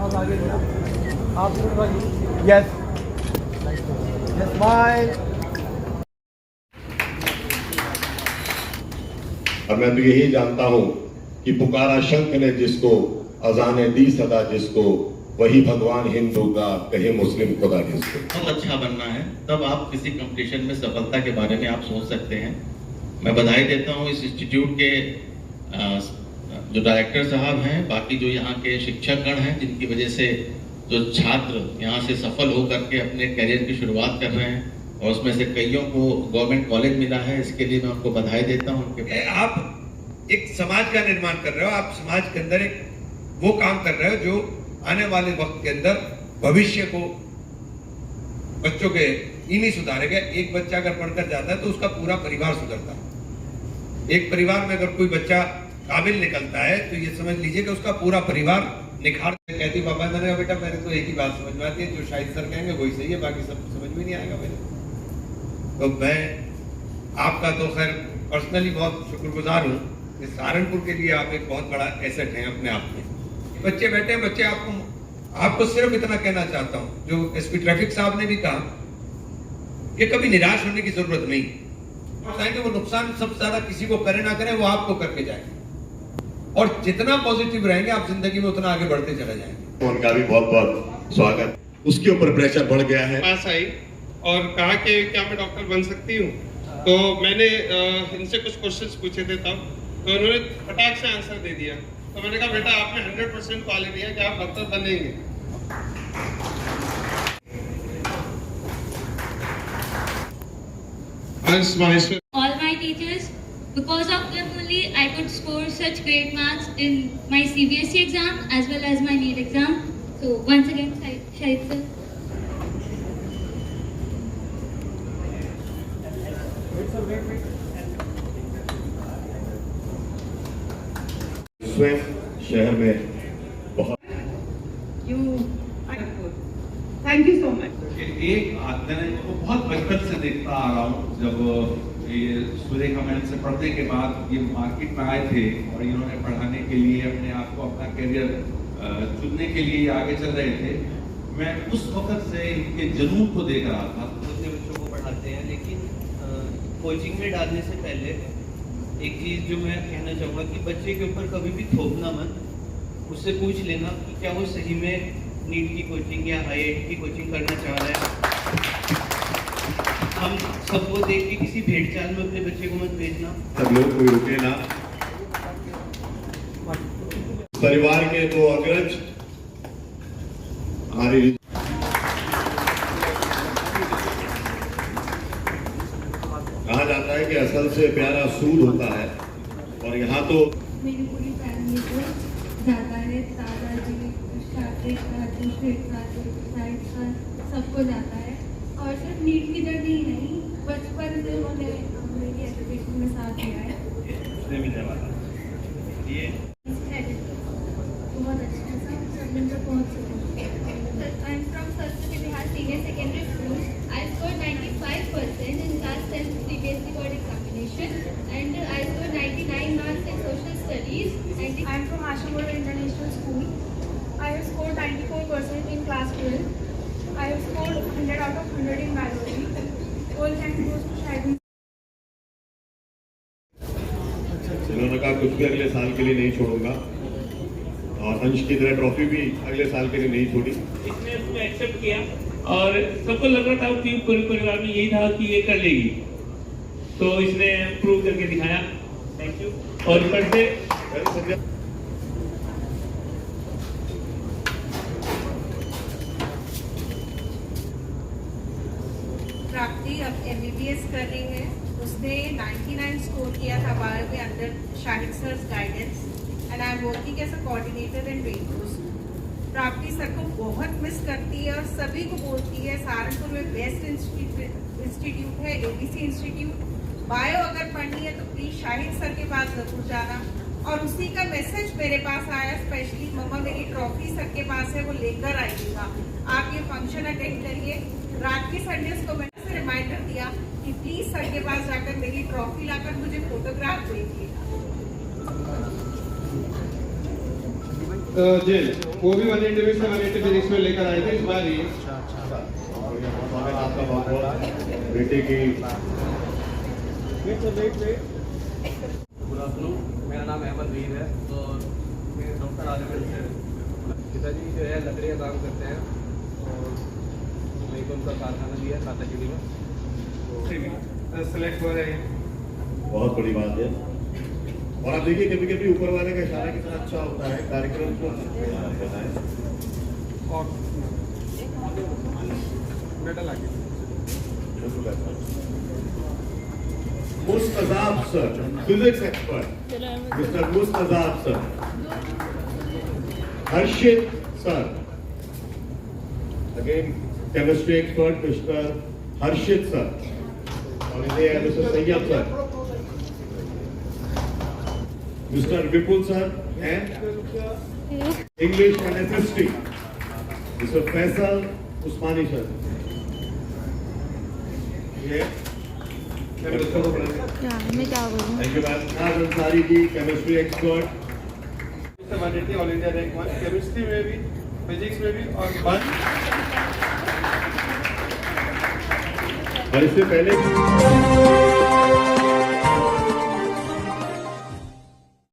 Yes. Yes, smile. और मैं तो यही जानता हूं कि पुकारा शंख ने जिसको, अजाने दी सदा जिसको, वही भगवान हिंदू का, कहे मुस्लिम खुदा किसको। बहुत अच्छा बनना है, तब आप किसी कंपटीशन में सफलता के बारे में आप सोच सकते हैं। मैं बधाई देता हूं इस इंस्टीट्यूट के जो डायरेक्टर साहब हैं, बाकी जो यहाँ के शिक्षकगण हैं, जिनकी वजह से जो छात्र यहाँ से सफल होकर के अपने करियर की शुरुआत कर रहे हैं, और उसमें से कईयों को गवर्नमेंट कॉलेज मिला है। इसके लिए मैं उनको बधाई देता हूँ। उनके आप एक समाज का निर्माण कर रहे हो, आप समाज के अंदर एक वो काम कर रहे हो जो आने वाले वक्त के अंदर भविष्य को बच्चों के इन्हीं सुधारेगा। एक बच्चा अगर पढ़कर जाता है तो उसका पूरा परिवार सुधरता है। एक परिवार में अगर कोई बच्चा काबिल निकलता है तो ये समझ लीजिए कि उसका पूरा परिवार निखार। कहती बाबा, मैंने कहा बेटा मेरे तो एक ही बात समझ में आती है, जो शाहिद सर कहेंगे वही सही है, बाकी सब समझ में नहीं आएगा मेरे। तो मैं आपका तो खैर पर्सनली बहुत शुक्रगुजार हूँ कि सहारनपुर के लिए आप एक बहुत बड़ा एसेट हैं अपने आप में। बच्चे बैठे हैं, बच्चे आपको सिर्फ इतना कहना चाहता हूँ, जो एसपी ट्रैफिक साहब ने भी कहा कि कभी निराश होने की जरूरत नहीं। वो नुकसान सबसे ज्यादा किसी को करे ना करे, वो आपको करके जाएंगे, और जितना पॉजिटिव रहेंगे आप जिंदगी में उतना आगे बढ़ते चले जाएंगे। उनका भी बहुत बहुत स्वागत। उसके ऊपर प्रेशर बढ़ गया है। पास आई और कहा कि क्या मैं डॉक्टर बन सकती हूँ, तो मैंने इनसे कुछ क्वेश्चंस पूछे थे तब, तो उन्होंने फटाक से आंसर दे दिया। तो मैंने कहा बेटा आप में 100% क्वालिटी है कि आप डॉक्टर बनेंगे। All my teachers, because of them only I could score such great marks in my CBSE exam as well as my NEET exam. So once again, Shahid sir. स्वयं शहर में बहुत थैंक यू सो मच। एक मैं इनको बहुत बचपन से देखता आ रहा हूँ। जब ये सुरेखा मैडम से पढ़ने के बाद ये मार्केट में आए थे और इन्होंने पढ़ाने के लिए अपने आप को, अपना करियर चुनने के लिए आगे चल रहे थे, मैं उस वक्त से इनके जुनून को देख रहा था। दूसरे बच्चों को पढ़ाते हैं, लेकिन कोचिंग में डालने से पहले एक चीज़ जो मैं कहना चाहूँगा कि बच्चे के ऊपर कभी भी थोपना मत। उससे पूछ लेना कि क्या वो सही में नीट की कोचिंग या IIT की कोचिंग करना चाह रहा है। हम सबको देख के किसी भेड़चाल में अपने बच्चे को मत भेजना। सब लोग कोई रुके ना। परिवार के दो अग्रज हमारी कहा जाता है कि असल से प्यारा सूद होता है, और यहाँ तो मेरी पूरी फैमिली को जाता है, दादाजी, सबको जाता है। और सिर्फ नीट की जर्नी ही नहीं, बचपन से उन्होंने मेरी एजुकेशन में साथ दिया है। बहुत अच्छा है, सब मिलकर बहुत I am from Saraswati Bihar senior secondary school. I scored 95% in class 10th CBSE board examination, and I scored 99 marks in social studies. And I am from Ashamura International School. I have scored 94% in class 12. I have scored 100 out of 100 in biology. All thanks goes to Shahid. इन्होंने कहा कुछ भी अगले साल के लिए नहीं छोड़ूंगा, और अंश की तरह ट्रॉफी भी अगले साल के लिए नहीं छोड़ी। इसने उसको एक्सेप्ट किया और सबको लग रहा था कि पूरे परिवार में यही था कि ये कर लेगी, तो इसने प्रूव करके दिखाया। Thank you. और ऊपर से प्राप्ति अब MBBS कर रही है। उसने 99 स्कोर किया था 12 में under Shahid sir's guidance, and I am working as a coordinator and train course. Prapti sir को बहुत मिस करती है और सभी को बोलती है सहारनपुर में बेस्ट इंस्टीट्यूट है ABC इंस्टीट्यूट। बायो अगर पढ़नी है तो प्लीज शाहिद सर के पास जरूर जाना। और उसी का मैसेज मेरे पास आया स्पेशली, मम्मा मेरी ट्रॉफी सर के पास है, वो लेकर आइएगा, आप ये फंक्शन अटेंड करिए। रात के संडेज को मैंने से रिमाइंडर दिया कि प्लीज सर के पास जाकर मेरी ट्रॉफी लाकर मुझे फोटोग्राफ भेजिएगा। जेल, वो भी 180 से 180 फिजिक्स में लेकर आए थे इस बार ही। स्वागत आपका बहुत बहुत बेटे की। गुड आफ्टरनून, मेरा नाम अहमद वीर है और मैं डॉक्टर आलिम से पिताजी जो है लकड़ी का काम करते हैं और मेरे को उनका कारखाना भी है कातागिरी में, तो सेलेक्ट हो रहे हैं। बहुत बड़ी बात है। और आप देखिए कभी कभी ऊपर वाले का इशारा कितना अच्छा होता है कार्यक्रम को बताएं। और मेडल आगे Mustajab sir, physics expert mister Mustajab sir, Harshit sir, again chemistry expert mister Harshit sir, और इधर mister Syed sir, mister Vipul sir and English and SST mister Faisal Usmani sir. ये मैं क्या बोलूं? Thank you ma'am. Naaz Ansari ji, chemistry expert, 180 all India rank 1, chemistry में भी, physics में भी और और इससे पहले